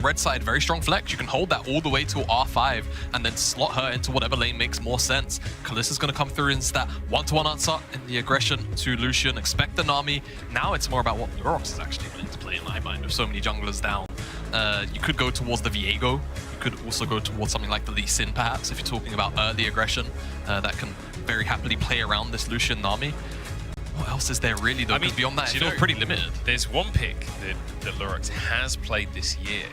red side, very strong flex. You can hold that all the way to R5 and then slot her into whatever lane makes more sense. Kalista's going to come through into that one-to-one answer in the aggression to Lucian. Expect the Nami. Now it's more about what Lurox is actually willing to play in my mind with so many junglers down. You could go towards the Viego. You could also go towards something like the Lee Sin, perhaps, if you're talking about early aggression that can very happily play around this Lucian Nami. What else is there really, though? Because beyond that, it feels pretty limited. There's one pick that Lurox has played this year.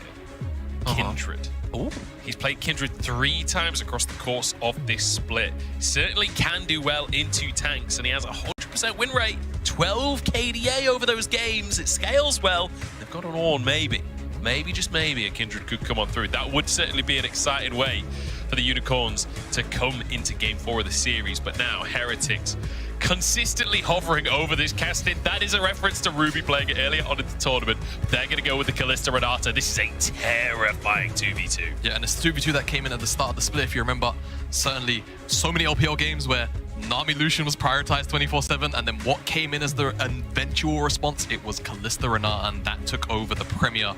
Kindred. Ooh. He's played Kindred 3 times across the course of this split. Certainly can do well into tanks, and he has a 100% win rate. 12 KDA over those games. It scales well. They've got an Ornn, maybe. Maybe, just maybe, a Kindred could come on through. That would certainly be an exciting way for the Unicorns to come into Game 4 of the series. But now, Heretics consistently hovering over this casting. That is a reference to Ruby playing it earlier on in the tournament. They're going to go with the Kalista Renata. This is a terrifying 2v2. Yeah, and it's 2v2 that came in at the start of the split. If you remember, certainly so many LPL games where Nami Lucian was prioritized 24/7, and then what came in as the eventual response, it was Kalista Renata, and that took over the premier,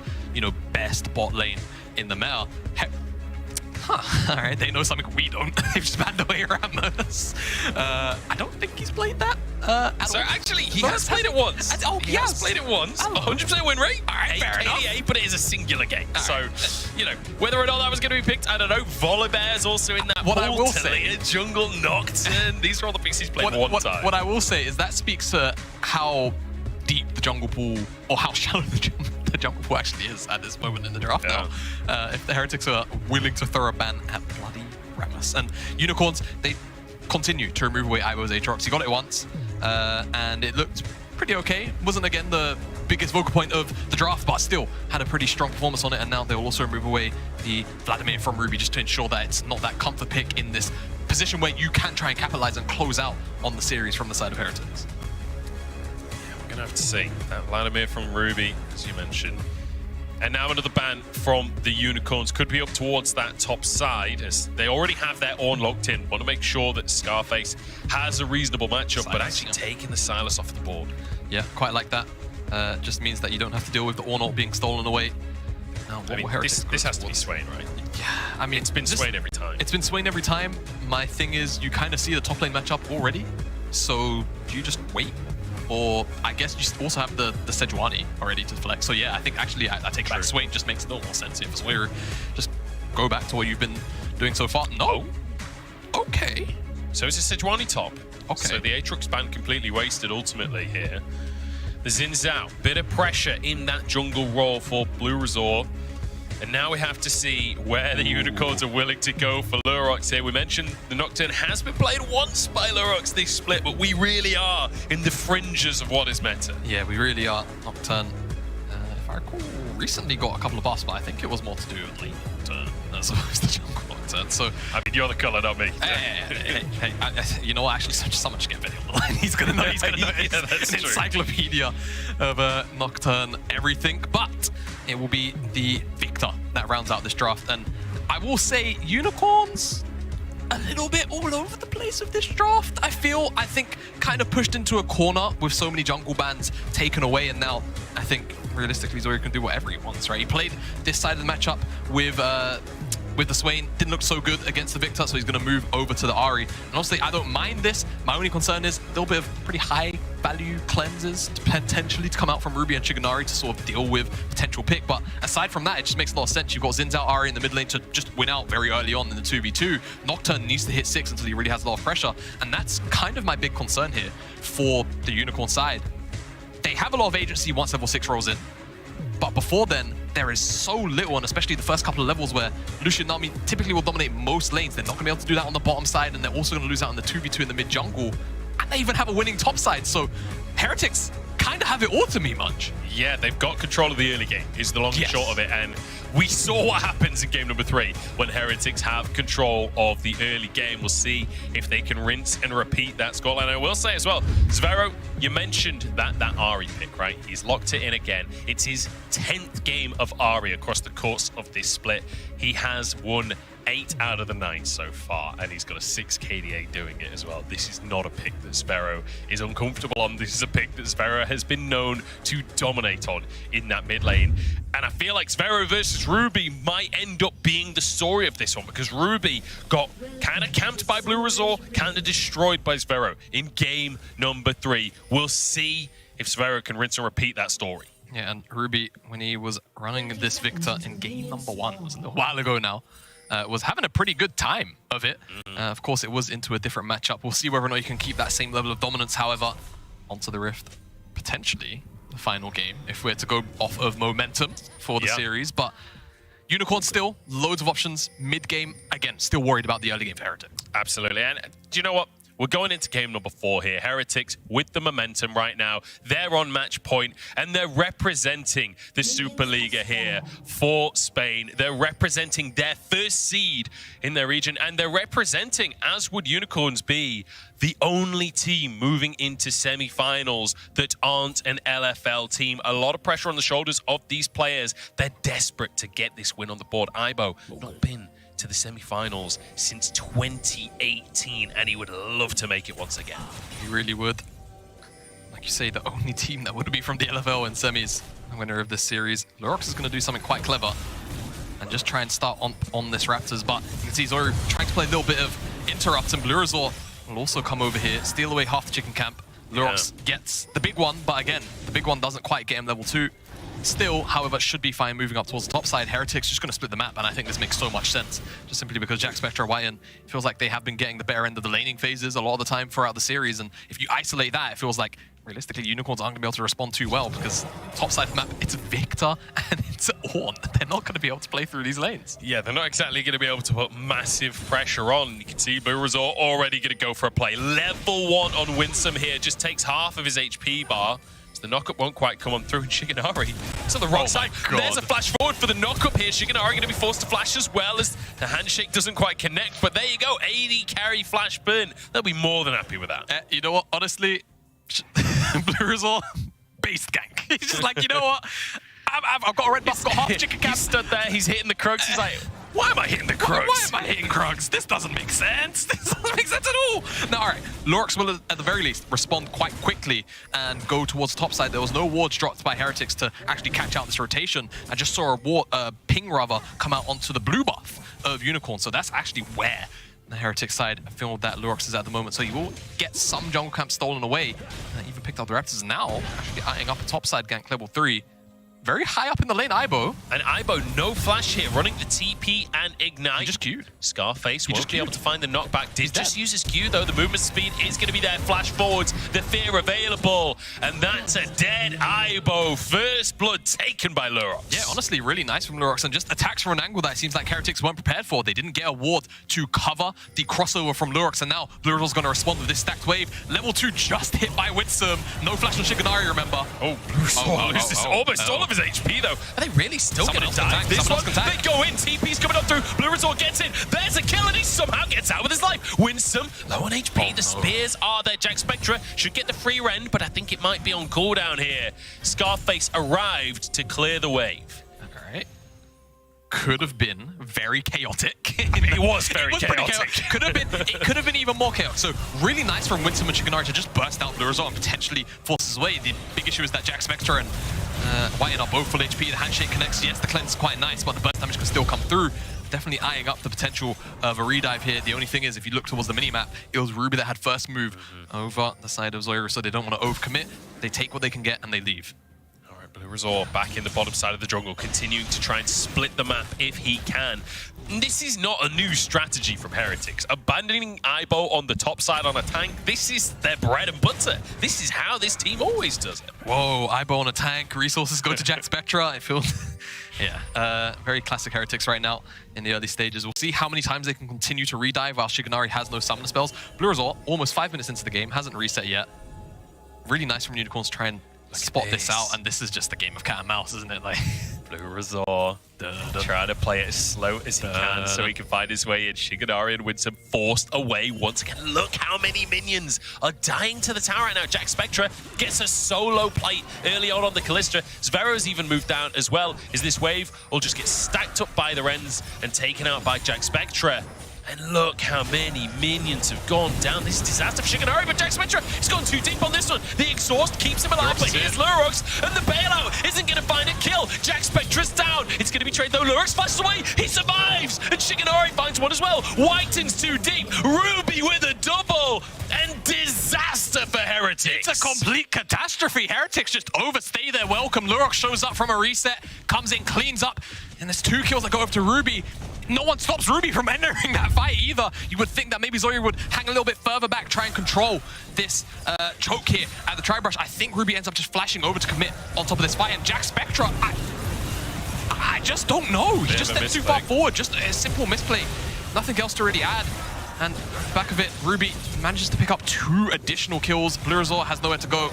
best bot lane in the meta. All right, they know something we don't. They've just found a way around us. I don't think he's played that. So actually, he has played it once. He has played it once. 100% win rate. All right, fair enough. But it is a singular game. So, whether or not that was going to be picked, I don't know. Volibear's also in that. What I will say, Jungle, Nocturne. These are all the pieces he's played one time. What I will say is that speaks to how deep the jungle pool, or how shallow the jungle pool actually is at this moment in the draft now. If the Heretics are willing to throw a ban at bloody Rammus. And Unicorns, they continue to remove away Ivo's Aatrox. He got it once, and it looked pretty okay. Wasn't, again, the biggest vocal point of the draft, but still had a pretty strong performance on it. And now they will also remove away the Vladimir from Ruby, just to ensure that it's not that comfort pick in this position where you can try and capitalize and close out on the series from the side of Heretics. Gonna have to see that Vladimir from Ruby, as you mentioned, and now another ban from the Unicorns. Could be up towards that top side, as they already have their Ornn locked in. Want to make sure that Scarface has a reasonable matchup, but actually taking the Silas off the board. Yeah, quite like that. Just means that you don't have to deal with the Ornn being stolen away. Now, this has to be Swain, right? Yeah, I mean, it's been Swain every time. It's been Swain every time. My thing is, you kind of see the top lane matchup already, so do you just wait? Or I guess you also have the Sejuani already to flex. So yeah, I think actually I take back Swain just makes a little more sense. If Swain, just go back to what you've been doing so far. No. Okay. So it's a Sejuani top. Okay. So the Aatrox ban completely wasted ultimately here. The Xin Zhao, bit of pressure in that jungle role for Blue Resort. And now we have to see where the Unicorns are willing to go for Lurox here. We mentioned the Nocturne has been played once by Lurox this split, but we really are in the fringes of what is meta. Yeah, we really are. Nocturne, if I recall, recently got a couple of buffs, but I think it was more to do with lane Nocturne as opposed to jungle Nocturne. So, I mean, you're the color, not me. Hey, you know what? Actually, someone should get Benny on the line. He's gonna know. He's gonna know. Yeah, that's an encyclopedia of Nocturne everything. But it will be the Victor that rounds out this draft. And I will say, Unicorns, a little bit all over the place of this draft. I think kind of pushed into a corner with so many jungle bans taken away. And now I think realistically Zori can do whatever he wants, right? He played this side of the matchup with the Swain, didn't look so good against the Victor, so he's going to move over to the Ahri. And honestly, I don't mind this. My only concern is a little bit of pretty high value cleanses potentially to come out from Ruby and Shiganari to sort of deal with potential pick. But aside from that, it just makes a lot of sense. You've got Xin Zhao Ahri in the mid lane to just win out very early on in the 2v2. Nocturne needs to hit 6 until he really has a lot of pressure. And that's kind of my big concern here for the Unicorn side. They have a lot of agency once level 6 rolls in. But before then, there is so little, and especially the first couple of levels where Lucian Nami typically will dominate most lanes. They're not going to be able to do that on the bottom side, and they're also going to lose out on the 2v2 in the mid jungle. And they even have a winning top side. So Heretics kind of have it all to me, Munch. Yeah, they've got control of the early game, is the long and short of it. And we saw what happens in game number 3 when Heretics have control of the early game. We'll see if they can rinse and repeat that scoreline. I will say as well, Zvero You mentioned that Ahri pick, right? He's locked it in again. It's his 10th game of Ahri across the course of this split. He has won 8 out of the 9 so far, and he's got a 6 KDA doing it as well. This is not a pick that Sparrow is uncomfortable on. This is a pick that Sparrow has been known to dominate on in that mid lane. And I feel like Sparrow versus Ruby might end up being the story of this one, because Ruby got kind of camped by Blue Resort, kind of destroyed by Sparrow in game number 3. We'll see if Sparrow can rinse and repeat that story. Yeah, and Ruby, when he was running this Victor in game number 1, it was a little while ago now, was having a pretty good time of it. Of course, it was into a different matchup. We'll see whether or not you can keep that same level of dominance. However, onto the Rift, potentially the final game, if we're to go off of momentum for the series. But Unicorn still, loads of options. Mid-game, again, still worried about the early game for Heretics. Absolutely. And do you know what? We're going into game number 4 here. Heretics with the momentum right now. They're on match point, and they're representing the Superliga here for Spain. They're representing their first seed in their region, and they're representing, as would Unicorns be, the only team moving into semi-finals that aren't an LFL team. A lot of pressure on the shoulders of these players. They're desperate to get this win on the board. Aibo, not been to the semi-finals since 2018, and he would love to make it once again. He really would. Like you say, the only team that would be from the LFL in semis, the winner of this series. Lurox is going to do something quite clever and just try and start on this Raptors, but you can see Zoru trying to play a little bit of interrupt, and Blue Resort will also come over here, steal away half the chicken camp. Lurox gets the big one, but again, the big one doesn't quite get him level 2. Still, however, should be fine moving up towards the top side. Heretics just going to split the map, and I think this makes so much sense. Just simply because Jack Spectre, Whiten, feels like they have been getting the better end of the laning phases a lot of the time throughout the series, and if you isolate that, it feels like, realistically, Unicorns aren't going to be able to respond too well, because top side of the map, it's Victor and it's Ornn. They're not going to be able to play through these lanes. Yeah, they're not exactly going to be able to put massive pressure on. You can see Blue Resort already going to go for a play. Level 1 on Winsome here, just takes half of his HP bar. The knockup won't quite come on through, and Shigenari is on the wrong side. There's a flash forward for the knockup here. Shigenari going to be forced to flash as well, as the handshake doesn't quite connect. But there you go, 80 carry flash burn. They'll be more than happy with that. You know what? Honestly, Blue Resort, based gank. He's just like, you know what? I've got a red buff, got half chicken cap. He stood there, he's hitting the Krugs. He's like, why am I hitting the Krugs? Why am I hitting Krugs? This doesn't make sense. This doesn't make sense at all. No, all right. Lurox will, at the very least, respond quite quickly and go towards the top side. There was no wards dropped by Heretics to actually catch out this rotation. I just saw a ping rather come out onto the blue buff of Unicorn. So that's actually where the Heretics side feel that Lurox is at the moment. So you will get some jungle camp stolen away. Even picked up the Raptors now, actually eyeing up a top side gank level 3. Very high up in the lane, Aibo. And Aibo, no flash here, running the TP and Ignite. He just queued. Scarface won't be able to find the knockback. Did just use his Q, though. The movement speed is going to be there. Flash forwards, the fear available. And that's a dead Aibo. First blood taken by Lurox. Yeah, honestly, really nice from Lurox. And just attacks from an angle that it seems like Heretics weren't prepared for. They didn't get a ward to cover the crossover from Lurox. And now Blue Resort going to respond with this stacked wave. Level 2 just hit by Winsome. No flash on Shigenari, remember. Oh, Blue Resort loses almost all of his HP, though. Are they really still going to die? This one, they go in. TP's coming up through. Blue Resort gets in. There's a kill, and he somehow gets out with his life. Winsome, low on HP. The spears are there. Jack Spectre should get the free rend, but I think it might be on cooldown here. Scarface arrived to clear the wave. All right. Could have been very chaotic. It was very chaotic. It could have been even more chaotic. So really nice from Winsome and Shigenari to just burst out Blue Resort and potentially force his way. The big issue is that Jack Spectre and Whiten are both full HP. The handshake connects. Yes, the cleanse is quite nice, but the burst damage can still come through. Definitely eyeing up the potential of a redive here. The only thing is, if you look towards the minimap, it was Ruby that had first move over the side of Zoru, so they don't want to overcommit. They take what they can get and they leave. Blue Resort back in the bottom side of the jungle, continuing to try and split the map if he can. This is not a new strategy from Heretics. Abandoning Aibo on the top side on a tank, this is their bread and butter. This is how this team always does it. Whoa, Aibo on a tank, resources go to Jack Spectre. I feel, yeah, very classic Heretics right now in the early stages. We'll see how many times they can continue to redive while Shigenari has no summon spells. Blue Resort, almost 5 minutes into the game, hasn't reset yet. Really nice from Unicorns to try and spot this out, and this is just a game of cat and mouse, isn't it? Like, Blue Resort trying to play it as slow as he can so he can find his way in. Shigenari and Winsome forced away once again. Look how many minions are dying to the tower right now. Jack Spectra gets a solo plate early on the Kallistra. Zvero's even moved down as well, as this wave will just get stacked up by the Rens and taken out by Jack Spectra. And look how many minions have gone down. This is disaster for Shigenari, but Jack Spectra has gone too deep on this one. The exhaust keeps him alive, but here's Lurox, and the bailout isn't going to find a kill. Jack Spectra's down. It's going to be trade though. Lurox flashes away. He survives, and Shigenari finds one as well. Whiting's too deep. Ruby with a double, and disaster for Heretics. It's a complete catastrophe. Heretics just overstay their welcome. Lurox shows up from a reset, comes in, cleans up, and there's 2 kills that go over to Ruby. No one stops Ruby from entering that fight either. You would think that maybe Zoya would hang a little bit further back, try and control this choke here at the Tri-Brush. I think Ruby ends up just flashing over to commit on top of this fight. And Jack Spectra, I just don't know. He just stepped too far forward. Just a simple misplay. Nothing else to really add. And back of it, Ruby manages to pick up 2 additional kills. Blue Resort has nowhere to go.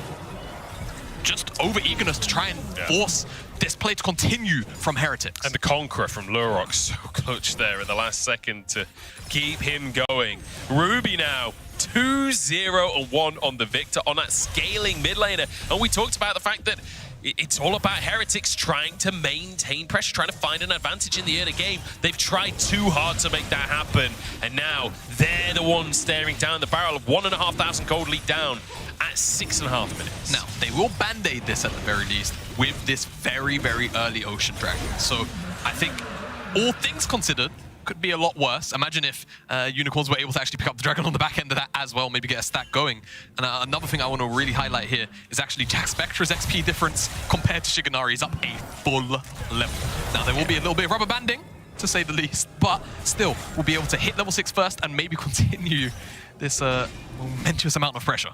Just over-eagerness to try and force this play to continue from Heretics. And the Conqueror from Lurox, so clutch there at the last second to keep him going. Ruby now 2-0-1 on the Victor on that scaling mid laner. And we talked about the fact that it's all about Heretics trying to maintain pressure, trying to find an advantage in the early game. They've tried too hard to make that happen. And now they're the ones staring down the barrel of 1,500 gold lead down at 6.5 minutes. Now, they will band-aid this at the very least with this very, very early Ocean Dragon. So I think all things considered, could be a lot worse. Imagine if Unicorns were able to actually pick up the Dragon on the back end of that as well, maybe get a stack going. And another thing I want to really highlight here is actually Jack Spectra's XP difference compared to Shigenari is up a full level. Now, there will be a little bit of rubber banding, to say the least, but still, we'll be able to hit level 6 first and maybe continue this momentous amount of pressure.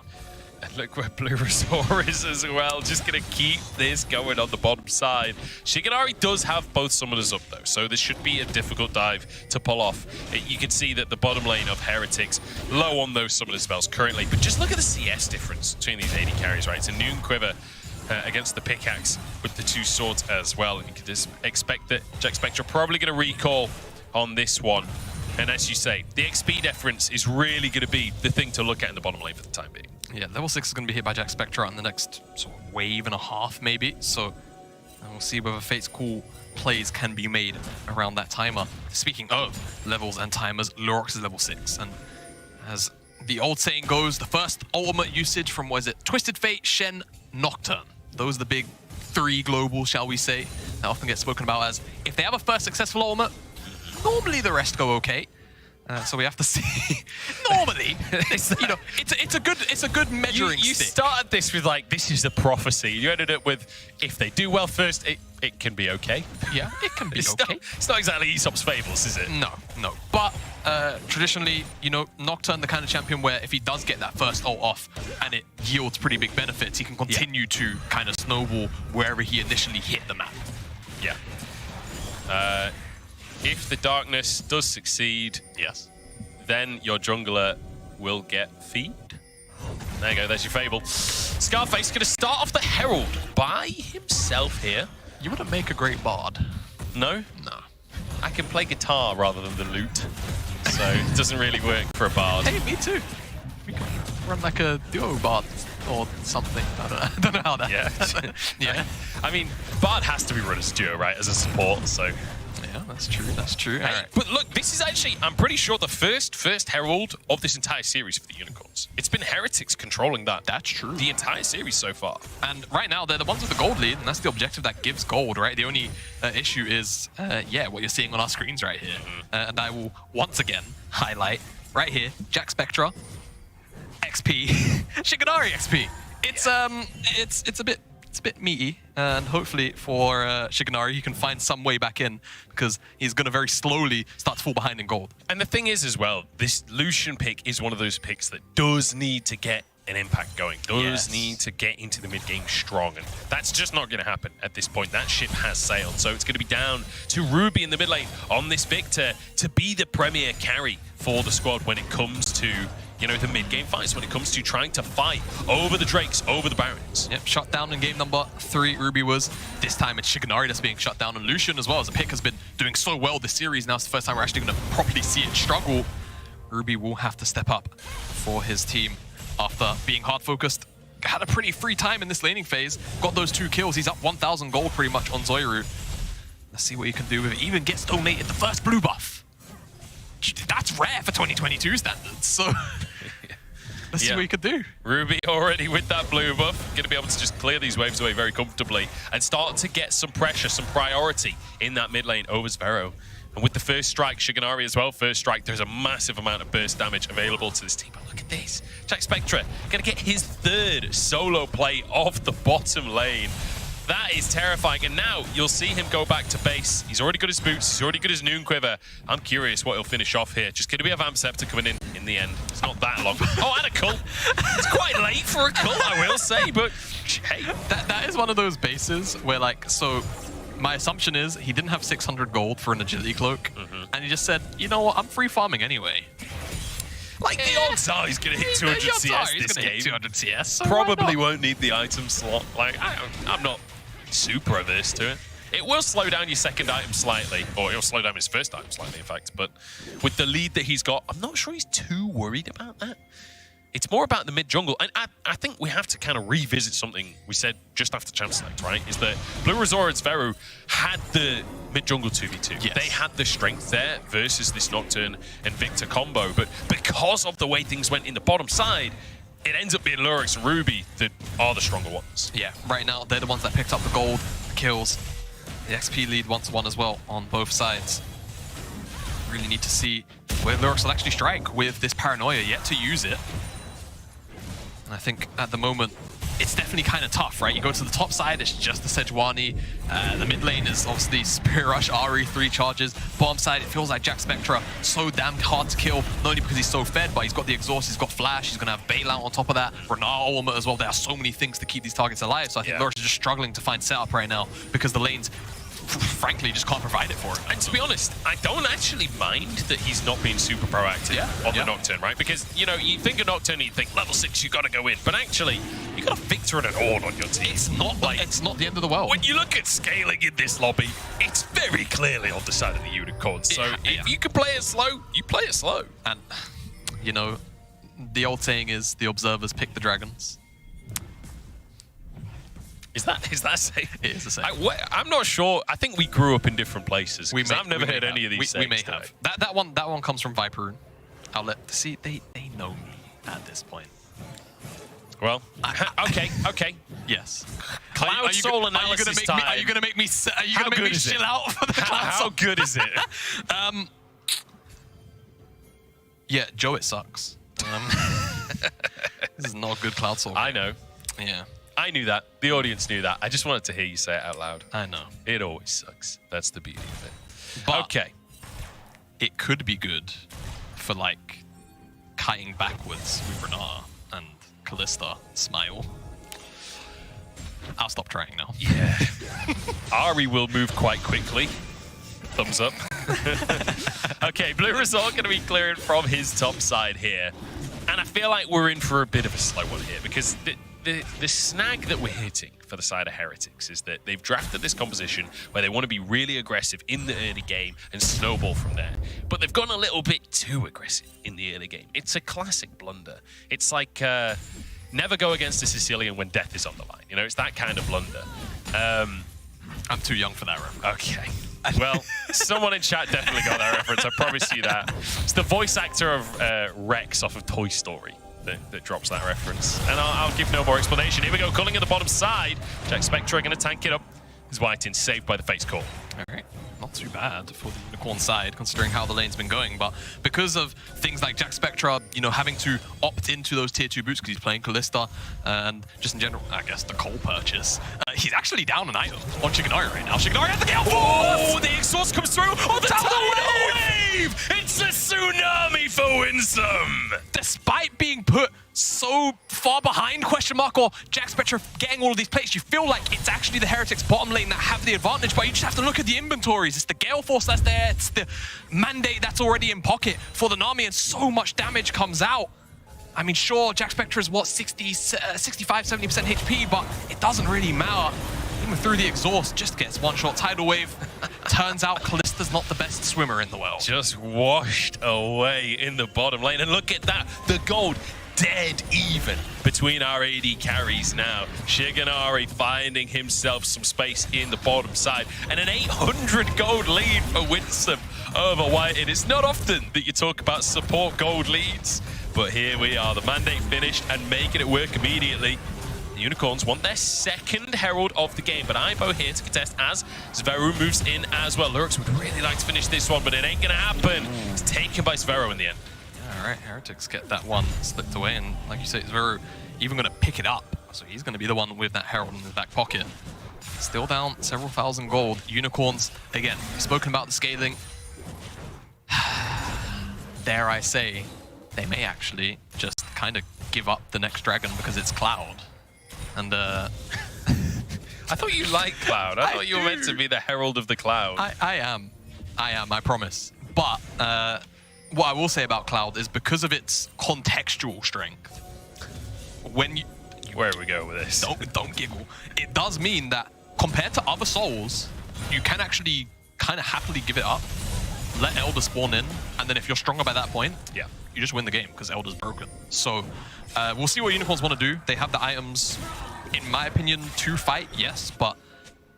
And look where Blue Resort is as well. Just going to keep this going on the bottom side. Shigenari does have both summoners up, though, so this should be a difficult dive to pull off. You can see that the bottom lane of Heretics low on those summoner spells currently, but just look at the CS difference between these AD carries, right? It's a Noon Quiver against the pickaxe with the 2 swords as well. And you can just expect that Jack Spectra probably going to recall on this one. And as you say, the XP difference is really going to be the thing to look at in the bottom lane for the time being. Yeah, level 6 is going to be hit by Jack Spectra in the next sort of wave and a half, maybe. So we'll see whether Fate's cool plays can be made around that timer. Speaking of levels and timers, Lurox is level 6. And as the old saying goes, the first ultimate usage from, what is it, Twisted Fate, Shen, Nocturne. Those are the big 3 globals, shall we say. That often gets spoken about as, if they have a first successful ultimate, normally the rest go okay. So we have to see. Normally, it's a good measuring stick. You started this with like, this is the prophecy. You ended it with, if they do well first, it can be okay. Yeah, it can be okay. It's not exactly Aesop's Fables, is it? No. But traditionally, Nocturne, the kind of champion where if he does get that first ult off and it yields pretty big benefits, he can continue to kind of snowball wherever he initially hit the map. Yeah. If the darkness does succeed, then your jungler will get feed. There you go, there's your Fable. Scarface going to start off the Herald by himself here. You wouldn't make a great bard. No? No. I can play guitar rather than the lute, so it doesn't really work for a bard. Hey, me too. We could run like a duo bard or something. I don't know how that. Yeah. I mean, bard has to be run as a duo, right? As a support, so. Yeah, that's true. All right. But look, this is actually, I'm pretty sure, the first Herald of this entire series for the Unicorns. It's been Heretics controlling that. That's true. The entire series so far. And right now, they're the ones with the gold lead, and that's the objective that gives gold, right? The only issue is, what you're seeing on our screens right here. And I will once again highlight right here, Jack Spectra, XP, Shigenari XP. It's a bit meaty, and hopefully for Shigenari, he can find some way back in, because he's going to very slowly start to fall behind in gold. And the thing is as well, this Lucian pick is one of those picks that does need to get an impact going, does need to get into the mid game strong, and that's just not going to happen at this point. That ship has sailed, so it's going to be down to Ruby in the mid lane on this Victor to be the premier carry for the squad when it comes to you know, the mid-game fights when it comes to trying to fight over the Drakes, over the Barons. Yep, shut down in game number 3, Ruby was. This time it's Shiganari that's being shut down, and Lucian as well, as the pick has been doing so well this series. Now it's the first time we're actually going to properly see it struggle. Ruby will have to step up for his team after being hard-focused. Had a pretty free time in this laning phase. Got those 2 kills. He's up 1,000 gold pretty much on Zoiru. Let's see what he can do with it. Even gets donated the first blue buff. That's rare for 2022 standards, so let's see what he can do. Ruby already with that blue buff, going to be able to just clear these waves away very comfortably and start to get some pressure, some priority in that mid lane over Zvero. And with the first strike, Shiganari as well, first strike, there's a massive amount of burst damage available to this team. But look at this. Jack Spectra going to get his 3rd solo play of the bottom lane. That is terrifying. And now you'll see him go back to base. He's already got his boots. He's already got his Noon Quiver. I'm curious what he'll finish off here. Just going to be a Vamp Scepter coming in the end. It's not that long. Oh, and a cult. It's quite late for a cult, I will say. But hey. That is one of those bases where, like, so my assumption is he didn't have 600 gold for an agility cloak. And he just said, you know what, I'm free farming anyway. Like, the odds are he's going to hit 200 CS this game. Hit 200 CS. So probably won't need the item slot. Like, I'm not super averse to it. It will slow down your second item slightly, or it'll slow down his first item slightly, in fact. But with the lead that he's got, I'm not sure he's too worried about that. It's more about the mid-jungle. And I think we have to kind of revisit something we said just after Champ Select, right? Is that Blue Razor and Zvero had the mid-jungle 2v2. Yes. They had the strength there versus this Nocturne and Victor combo. But because of the way things went in the bottom side, it ends up being Lurix and Ruby that are the stronger ones. Yeah, right now they're the ones that picked up the gold, the kills. The XP lead once won as well on both sides. Really need to see where Lurix will actually strike with this Paranoia, yet to use it. And I think at the moment, it's definitely kind of tough, right? You go to the top side, it's just the Sejuani. The mid lane is obviously Spirit Rush, RE, 3 charges. Bottom side, it feels like Jack Spectra so damn hard to kill, not only because he's so fed, but he's got the exhaust, he's got flash, he's going to have bailout on top of that. Renar ultimate as well. There are so many things to keep these targets alive. So I think Lurix is just struggling to find setup right now because the lanes, frankly, just can't provide it for him. And to be honest, I don't actually mind that he's not being super proactive on the Nocturne, right? Because, you know, you think of Nocturne, you think level 6, you got to go in. But actually, you got a Victor and an Ord on your team. It's not like, it's not the end of the world. When you look at scaling in this lobby, it's very clearly on the side of the unicorn. So if you can play it slow, you play it slow. And, you know, the old saying is the observers pick the dragons. Is that safe? It is the same. I'm not sure. I think we grew up in different places. I've never heard any of these. We may have. That one comes from Viper. I'll see. They know me at this point. Well, okay. Yes. Cloud Soul analysis time. Are you gonna make me chill out for the Cloud Soul? How good is it? Yeah, Joe, it sucks. This is not a good Cloud Soul game. I know. Yeah. I knew that. The audience knew that. I just wanted to hear you say it out loud. I know. It always sucks. That's the beauty of it. But okay. It could be good for, like, kiting backwards with Renar and Callista. Smile. I'll stop trying now. Yeah. Ari will move quite quickly. Thumbs up. Okay, Blue Resort going to be clearing from his top side here. And I feel like we're in for a bit of a slow one here because the snag that we're hitting for the side of Heretics is that they've drafted this composition where they want to be really aggressive in the early game and snowball from there. But they've gone a little bit too aggressive in the early game. It's a classic blunder. It's like never go against a Sicilian when death is on the line. You know, it's that kind of blunder. I'm too young for that reference. Okay. Well, someone in chat definitely got that reference. I promise you that. It's the voice actor of Rex off of Toy Story that drops that reference. And I'll give no more explanation. Here we go, culling at the bottom side. Jack Spectra going to tank it up. His White-in saved by the face call. All right. Not too bad for the Unicorn side, considering how the lane's been going. But because of things like Jack Spectra, you know, having to opt into those tier 2 boots because he's playing Callista, and just in general, I guess, the Cole purchase, he's actually down an item on Shiganari right now. Shiganari has the Gale Force! Oh, the exhaust comes through! Oh, the tidal wave! It's a tsunami for Winsome! Despite being put so far behind, question mark, or Jack Spectra getting all of these plates, you feel like it's actually the Heretics bottom lane that have the advantage, but you just have to look at the inventories. It's the Gale Force that's there, it's the Mandate that's already in pocket for the Nami, and so much damage comes out. I mean, sure, Jack Spectre is what, 65, 70% HP, but it doesn't really matter. Even through the exhaust, just gets one-shot tidal wave. Turns out Kallista's not the best swimmer in the world. Just washed away in the bottom lane. And look at that, the gold dead even between our AD carries now. Shigenari finding himself some space in the bottom side. And an 800 gold lead for Winsome over White. And it's not often that you talk about support gold leads, but here we are, the mandate finished and making it work immediately. The Unicorns want their second Herald of the game, but Ibo here to contest as Zveru moves in as well. Lurks would really like to finish this one, but it ain't gonna happen. It's taken by Zveru in the end. All right, Heretics get that one slipped away, and like you say, Zveru even gonna pick it up. So he's gonna be the one with that Herald in his back pocket. Still down several thousand gold. Unicorns, again, spoken about the scaling. Dare I say, they may actually just kind of give up the next dragon because it's Cloud. And I thought you liked Cloud. I thought you were meant to be the Herald of the Cloud. I am, I promise. But what I will say about Cloud is because of its contextual strength, when you... Where do we go with this? Don't giggle. It does mean that compared to other souls, you can actually kind of happily give it up, let Elder spawn in, and then if you're stronger by that point, yeah, you just win the game because Elder's broken. So we'll see what Unicorns want to do. They have the items, in my opinion, to fight, yes, but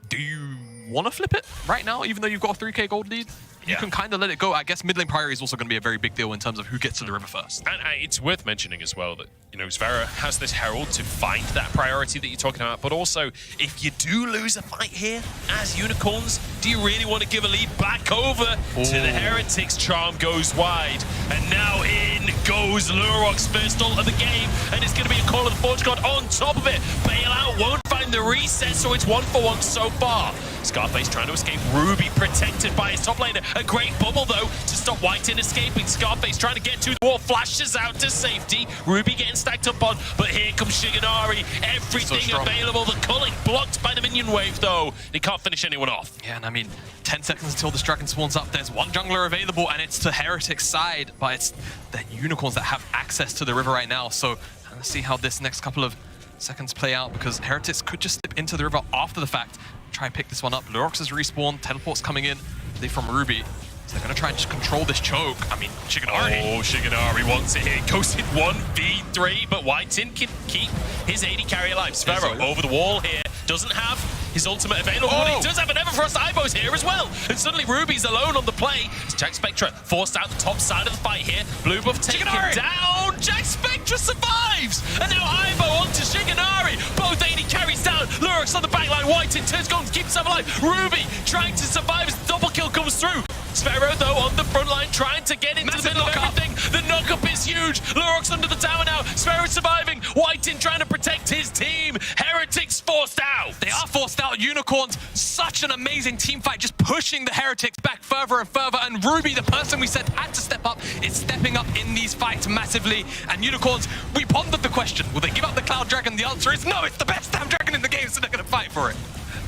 do you want to flip it right now, even though you've got a 3k gold lead? You can kind of let it go. I guess mid lane priority is also going to be a very big deal in terms of who gets to the river first. And it's worth mentioning as well that, you know, Zveru has this Herald to find that priority that you're talking about, but also, if you do lose a fight here as Unicorns, do you really want to give a lead back over to the Heretics? Charm goes wide, and now in goes Lurok's first ult of the game, and it's going to be a Call of the Forge God on top of it. Bailout won't find the reset, so it's 1-for-1 so far. Scarface trying to escape. Ruby protected by his top laner. A great bubble, though, to stop White in escaping. Scarface trying to get to the wall. Flashes out to safety. Ruby getting stacked up on, but here comes Shigenari. Everything available. The culling blocked by the minion wave, though. He can't finish anyone off. Yeah, and I mean, 10 seconds until this dragon spawns up. There's one jungler available, and it's to Heretics' side, but it's the Unicorns that have access to the river right now. So let's see how this next couple of seconds play out, because Heretics could just slip into the river after the fact. Try and pick this one up. Lurox is respawned. Teleport's coming in. They from Ruby. So they're going to try and just control this choke. I mean, Shigenari. Oh, Shigenari wants it here. Goes in 1v3, but Whiteton can keep his AD carry alive. Zveru over the wall here. Doesn't have his ultimate available, but he does have an Everfrost Ibo's here as well. And suddenly Ruby's alone on the play. Jack Spectre forced out the top side of the fight here. Blue buff taken down. Jack Spectre survives. And now Ibo onto Shigenari. Both AD carries down. Lurix on the backline. Whiteton turns going to keep himself alive. Ruby trying to survive as the double kill comes through. Sphero, though, on the front line, trying to get into the middle of everything. The knock-up is huge. Lurix under the tower now. Sphero surviving. Whiteton trying to protect his team. Heretics forced out. They are forced out. Unicorns, such an amazing team fight, just pushing the Heretics back further and further. And Ruby, the person we said had to step up, is stepping up in these fights massively. And Unicorns, we pondered the question, will they give up the Cloud Dragon? The answer is no, it's the best damn dragon in the game, so they're going to fight for it.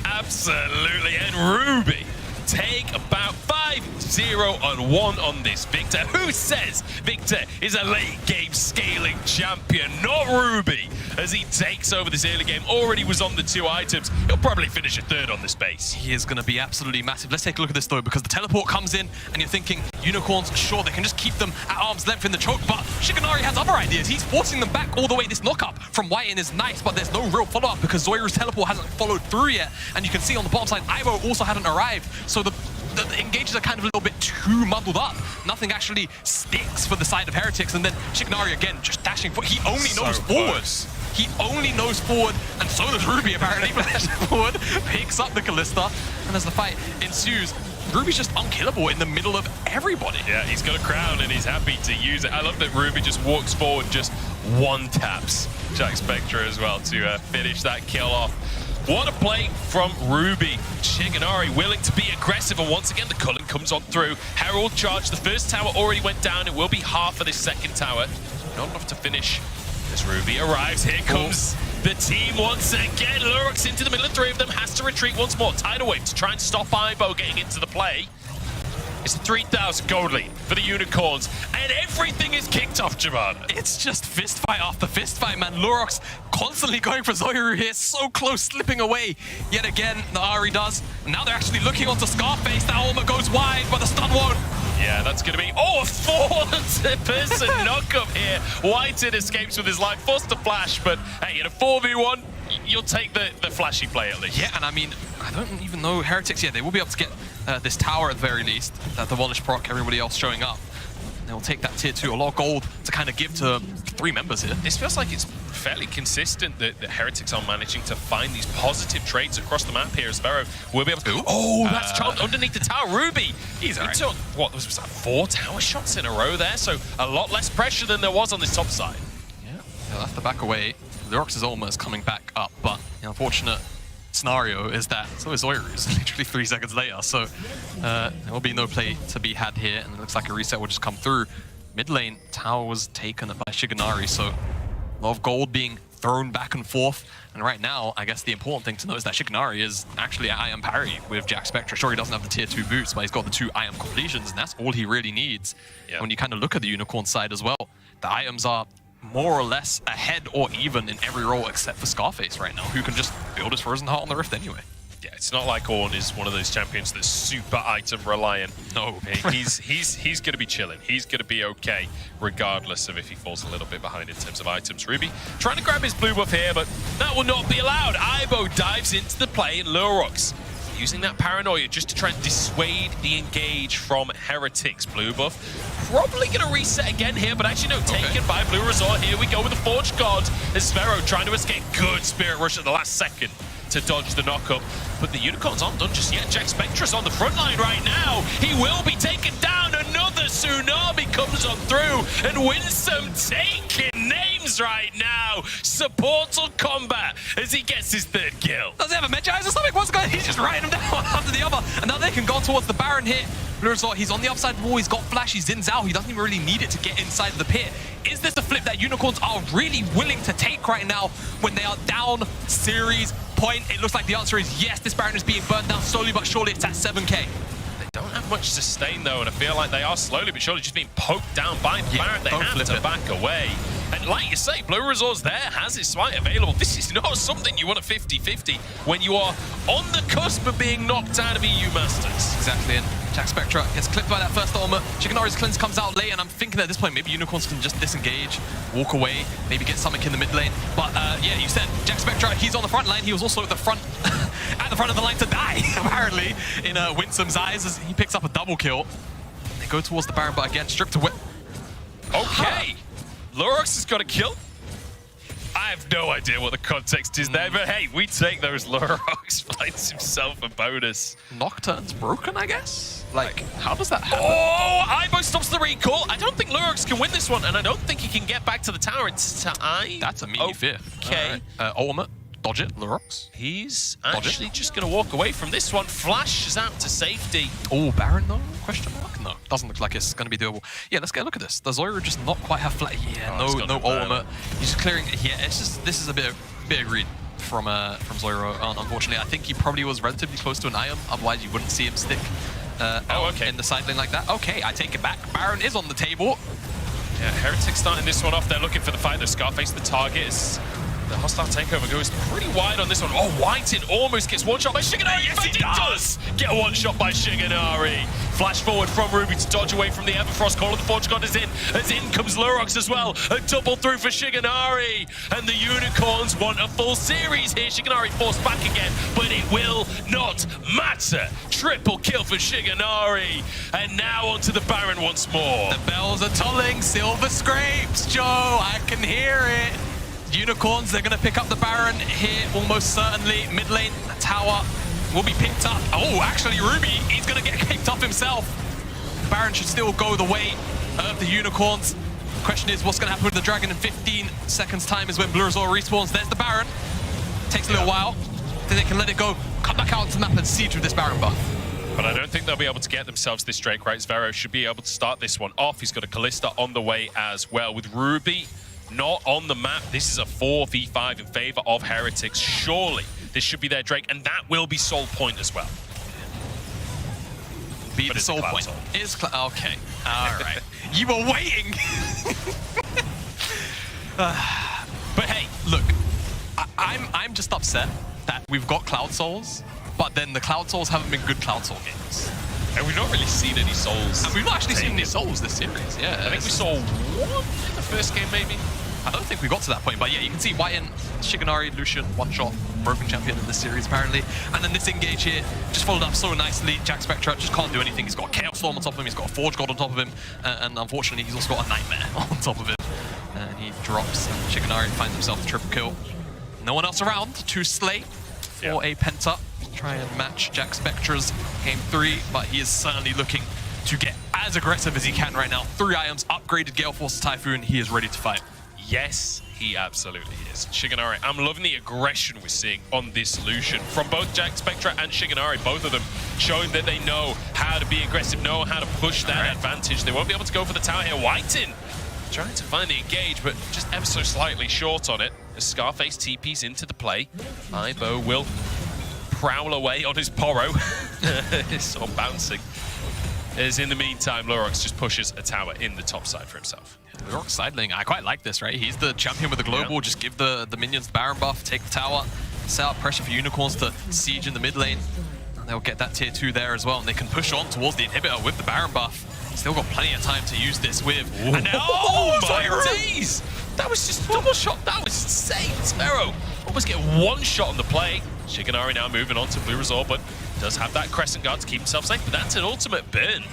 Absolutely. And Ruby take about 5-0 on 1 on this Victor. Who says Victor is a late game scaling champion? Not Ruby, as he takes over this early game. Already was on the 2 items. He'll probably finish a 3rd on this base. He is going to be absolutely massive. Let's take a look at this though, because the teleport comes in and you're thinking Unicorns, sure, they can just keep them at arm's length in the choke, but Shigenari has other ideas. He's forcing them back all the way. This knock-up from Whiten is nice, but there's no real follow-up because Zoiru's teleport hasn't followed through yet. And you can see on the bottom side, Ivo also hadn't arrived. So the engages are kind of a little bit too muddled up. Nothing actually sticks for the side of Heretics. And then Shigenari again just dashing forward. He only knows forward. He only knows forward, and so does Ruby apparently. Flashes forward, picks up the Callista, and as the fight ensues, Ruby's just unkillable in the middle of everybody. Yeah, he's got a crown and he's happy to use it. I love that Ruby just walks forward, just one taps Jack Spectre as well to finish that kill off. What a play from Ruby. Shigenari willing to be aggressive, and once again the culling comes on through. Herald charge, the first tower already went down. It will be half of this second tower. Not enough to finish as Ruby arrives. Here comes the team once again. Lurix into the middle of 3 of them, has to retreat once more. Tidal Wave to try and stop Ibo getting into the play. It's a 3,000 gold lead for the Unicorns, and everything is kicked off, Giovanna. It's just fist fight after fist fight, man. Lurox constantly going for Zoiru here, so close, slipping away. Yet again, the Ari does. Now they're actually looking onto Scarface. That ultimate goes wide, but the stun won't. Yeah, that's going to be... Oh, a 4-person knock-up here. Whited escapes with his life, forced to flash, but hey, in a 4v1, you'll take the flashy play at least. Yeah, and I mean, I don't even know Heretics yet. They will be able to get this tower at the very least. That Demolish proc, everybody else showing up. They'll take that tier 2, a lot of gold to kind of give to 3 members here. This feels like it's fairly consistent that Heretics are managing to find these positive trades across the map here as Vero will be able to... Oh, that's charmed underneneath the tower. Ruby, he took, what, was that 4 tower shots in a row there? So a lot less pressure than there was on this top side. Yeah, they'll have to back away. Lurox's ultimate is coming back up, but the unfortunate scenario is that so is Zoiru's literally 3 seconds later. So there will be no play to be had here, and it looks like a reset will just come through. Mid lane, tower was taken by Shigenari, so a lot of gold being thrown back and forth. And right now, I guess the important thing to know is that Shigenari is actually at IM parry with Jack Spectra. Sure, he doesn't have the tier 2 boots, but he's got the 2 IM completions, and that's all he really needs. Yeah. When you kind of look at the Unicorn side as well, the items are more or less ahead or even in every role except for Scarface right now, who can just build his Frozen Heart on the Rift anyway. Yeah, it's not like Ornn is one of those champions that's super item reliant. No, he's going to be chilling. He's going to be okay, regardless of if he falls a little bit behind in terms of items. Ruby trying to grab his blue buff here, but that will not be allowed. Ibo dives into the play in Lurox, using that paranoia just to try and dissuade the engage from Heretics. Blue buff probably going to reset again here, but actually no, taken by Blue Resort. Here we go with the Forge God as Sphero trying to escape. Good Spirit Rush at the last second to dodge the knockup, but the Unicorns aren't done just yet. Jack Spectra's on the front line right now. He will be taken down. Another Tsunami comes on through, and Winsome taking names right now. Supportal combat as he gets his 3rd kill. Does he have a Medjai's or something? What's going on? He's just writing them down one after the other, and now they can go towards the Baron here. Blue Resort, he's on the upside wall, he's got flash, he's in Zao, he doesn't even really need it to get inside the pit. Is this a flip that Unicorns are really willing to take right now when they are down series point? It looks like the answer is yes. This Baron is being burned down slowly but surely. It's at 7k. They don't have much sustain though, and I feel like they are slowly but surely just being poked down by the Baron. They have to back away. And like you say, Blue Resort's there, has his smite available. This is not something you want a 50-50 when you are on the cusp of being knocked out of EU Masters. Exactly, and Jack Spectra gets clipped by that first ultimate. Shigenari's cleanse comes out late, and I'm thinking at this point maybe Unicorns can just disengage, walk away, maybe get something in the mid lane. But yeah, you said Jack Spectra, he's on the front line. He was also at the front at the front of the line to die, apparently, in Winsome's eyes as he picks up a double kill. They go towards the Baron, but again, stripped to whip. Okay. Lurox has got a kill. I have no idea what the context is there, but hey, we take those. Lurox finds himself a bonus. Nocturne's broken, I guess? Like, how does that happen? Oh, Ibo stops the recall. I don't think Lurox can win this one, and I don't think he can get back to the tower in time. That's a meaty fear. Okay. Right. Ultimate, dodge it, Lurox. He's actually just going to walk away from this one. Flashes out to safety. Oh, Baron though? Question mark? No, doesn't look like it's going to be doable. Yeah, let's get a look at this. Does Zoiru just not quite have flat? Yeah, no ultimate. He's just clearing. Yeah, it's just this is a bit of greed from Zoiru. Unfortunately, I think he probably was relatively close to an IM. Otherwise, you wouldn't see him stick in the side lane like that. Okay, I take it back. Baron is on the table. Yeah, Heretics starting this one off. They're looking for the fight. Though Scarface, the target is. The hostile takeover goes pretty wide on this one. Oh, Whiten almost gets one shot by Shigenari. Yes, he does get one shot by Shigenari. Flash forward from Ruby to dodge away from the Everfrost. Call of the Forge God is in. As in comes Lurox as well. A double through for Shigenari. And the Unicorns want a full series here. Shigenari forced back again, but it will not matter. Triple kill for Shigenari. And now onto the Baron once more. The bells are tolling. Silver scrapes, Joe. I can hear it. Unicorns, they're going to pick up the Baron here, almost certainly. Mid lane tower will be picked up. Oh, actually, Ruby, he's going to get picked up himself. The Baron should still go the way of the Unicorns. Question is, what's going to happen with the Dragon in 15 seconds time is when Blue Resort respawns. There's the Baron. Takes a little while. Then they can let it go, come back out to the map and siege with this Baron buff. But I don't think they'll be able to get themselves this Drake, right? Zvero should be able to start this one off. He's got a Callista on the way as well. With Ruby not on the map, this is a 4v5 in favor of Heretics. Surely this should be their Drake, and that will be Soul Point as well. be But the it's soul Cloud point. Soul. It's okay. All right. You were waiting. But hey, look, I'm just upset that we've got Cloud Souls, but then the Cloud Souls haven't been good Cloud Soul games. And we've not really seen any souls. And we've not actually seen any Souls this series, yeah. I think we saw one in the first game, maybe. I don't think we got to that point, but yeah, you can see Whiten, Shiganari, Lucian, one-shot, broken champion in this series, apparently. And then this engage here just followed up so nicely. Jack Spectra just can't do anything. He's got a Chaos Storm on top of him, he's got a Forge God on top of him, and unfortunately, he's also got a Nightmare on top of him. And he drops, and Shiganari finds himself a triple kill. No one else around to slay for a Penta. Try and match Jack Spectra's game 3, but he is certainly looking to get as aggressive as he can right now. 3 items, upgraded Gale Force Typhoon, he is ready to fight. Yes, he absolutely is. Shiganari, I'm loving the aggression we're seeing on this Lucian from both Jack Spectra and Shiganari, both of them showing that they know how to be aggressive, know how to push that advantage. They won't be able to go for the tower here. Whiten trying to find the engage, but just ever so slightly short on it. As Scarface TP's into the play, Ibo will prowl away on his Poro. It's sort of bouncing. As in the meantime, Lurox just pushes a tower in the top side for himself. Lurox side lane, I quite like this, right? He's the champion with the global, just give the minions the Baron buff, take the tower, set up pressure for Unicorns to siege in the mid lane. And they'll get that tier 2 there as well, and they can push on towards the inhibitor with the Baron buff. Still got plenty of time to use this with. And now, oh my days! That was just double shot. That was insane. Sparrow almost get one shot on the play. Shiganari now moving on to Blue Resort, but does have that Crescent Guard to keep himself safe. But that's an ultimate burn.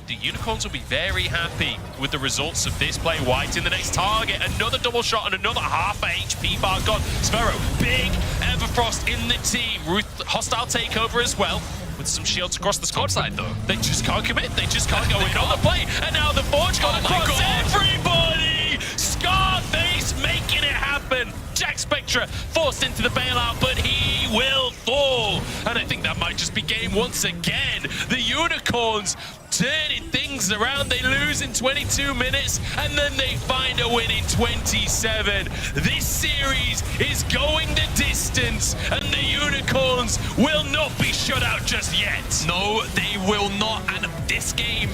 The Unicorns will be very happy with the results of this play. White in the next target. Another double shot and another half HP bar gone. Sparrow, big Everfrost in the team. Hostile takeover as well. With some shields across the squad side, though. They just can't commit. They just can't go in on the play. And now the Forge got across everybody. Scarface making it happen. Jack Spectra forced into the bailout, but he will fall. And I think that might just be game once again. The Unicorns turning things around. They lose in 22 minutes, and then they find a win in 27. This series is going the distance, and the Unicorns will not be shut out just yet. No, they will not. And this game,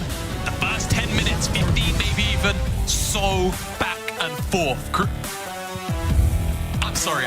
the first 10 minutes, 15 maybe even, so back and forth. I'm sorry,